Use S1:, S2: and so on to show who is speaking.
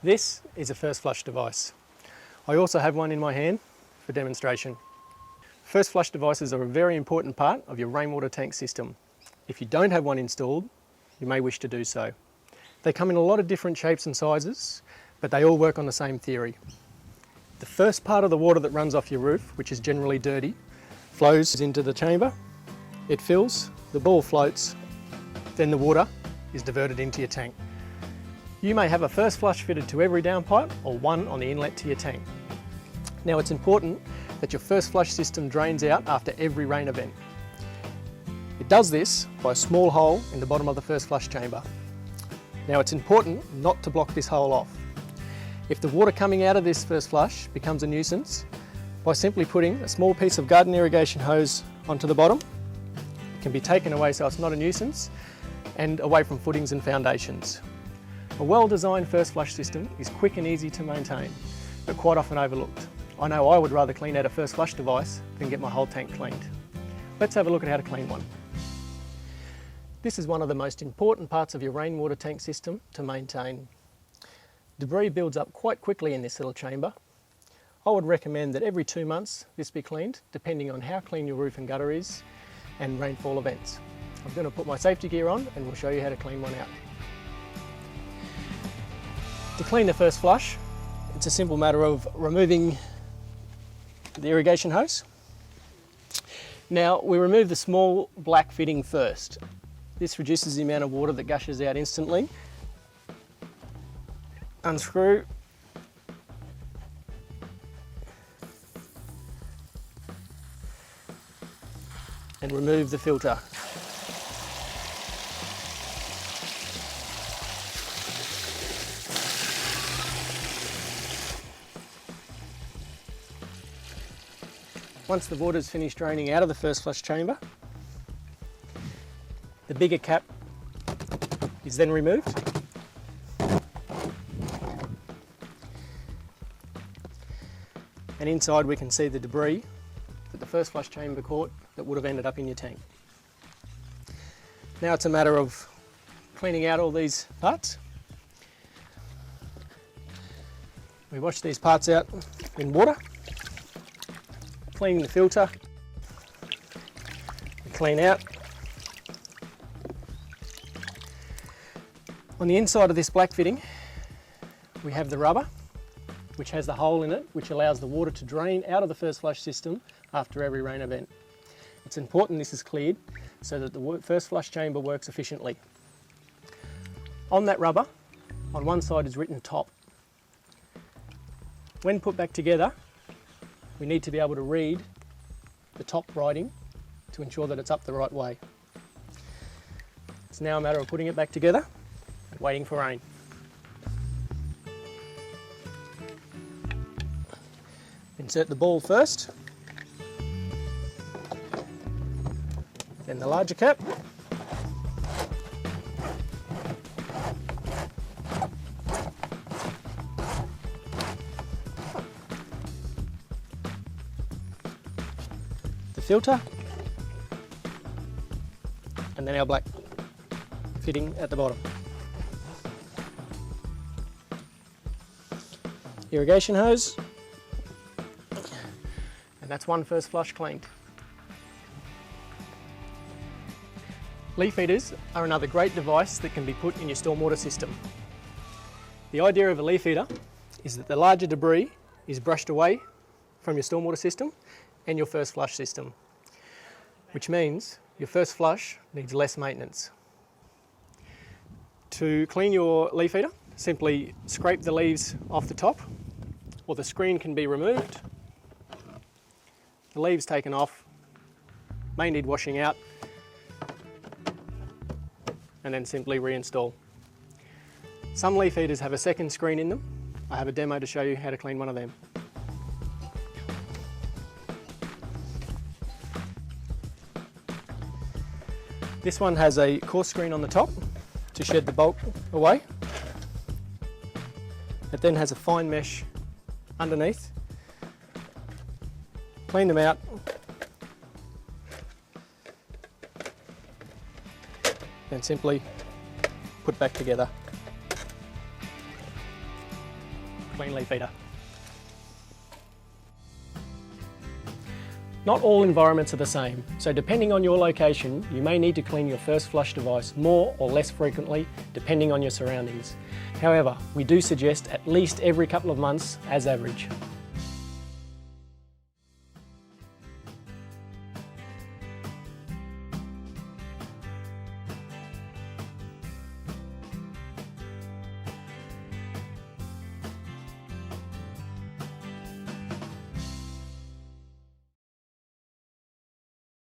S1: This is a first flush device. I also have one in my hand for demonstration. First flush devices are a very important part of your rainwater tank system. If you don't have one installed, you may wish to do so. They come in a lot of different shapes and sizes, but they all work on the same theory. The first part of the water that runs off your roof, which is generally dirty, flows into the chamber, it fills, the ball floats, then the water is diverted into your tank. You may have a first flush fitted to every downpipe or one on the inlet to your tank. Now it's important that your first flush system drains out after every rain event. It does this by a small hole in the bottom of the first flush chamber. Now it's important not to block this hole off. If the water coming out of this first flush becomes a nuisance, by simply putting a small piece of garden irrigation hose onto the bottom, it can be taken away so it's not a nuisance and away from footings and foundations. A well-designed first flush system is quick and easy to maintain, but quite often overlooked. I know I would rather clean out a first flush device than get my whole tank cleaned. Let's have a look at how to clean one. This is one of the most important parts of your rainwater tank system to maintain. Debris builds up quite quickly in this little chamber. I would recommend that every 2 months this be cleaned, depending on how clean your roof and gutter is and rainfall events. I'm going to put my safety gear on and we'll show you how to clean one out. To clean the first flush, it's a simple matter of removing the irrigation hose. Now we remove the small black fitting first. This reduces the amount of water that gushes out instantly. Unscrew. And remove the filter. Once the water is finished draining out of the first flush chamber, the bigger cap is then removed. And inside we can see the debris that the first flush chamber caught that would have ended up in your tank. Now it's a matter of cleaning out all these parts. We wash these parts out in water. Cleaning the filter, we clean out. On the inside of this black fitting, we have the rubber, which has the hole in it, which allows the water to drain out of the first flush system after every rain event. It's important this is cleared so that the first flush chamber works efficiently. On that rubber, on one side is written top. When put back together, we need to be able to read the top writing to ensure that it's up the right way. It's now a matter of putting it back together and waiting for rain. Insert the ball first, then the larger cap, filter, and then our black fitting at the bottom. Irrigation hose, and that's one first flush cleaned. Leaf feeders are another great device that can be put in your stormwater system. The idea of a leaf feeder is that the larger debris is brushed away from your stormwater system and your first flush system, which means your first flush needs less maintenance. To clean your leaf feeder, simply scrape the leaves off the top, or the screen can be removed. The leaves taken off, may need washing out, and then simply reinstall. Some leaf feeders have a second screen in them. I have a demo to show you how to clean one of them. This one has a coarse screen on the top to shed the bulk away. It then has a fine mesh underneath. Clean them out. Then simply put back together. clean leaf eater. Not all environments are the same, so depending on your location, you may need to clean your first flush device more or less frequently, depending on your surroundings. However, we do suggest at least every couple of months as average.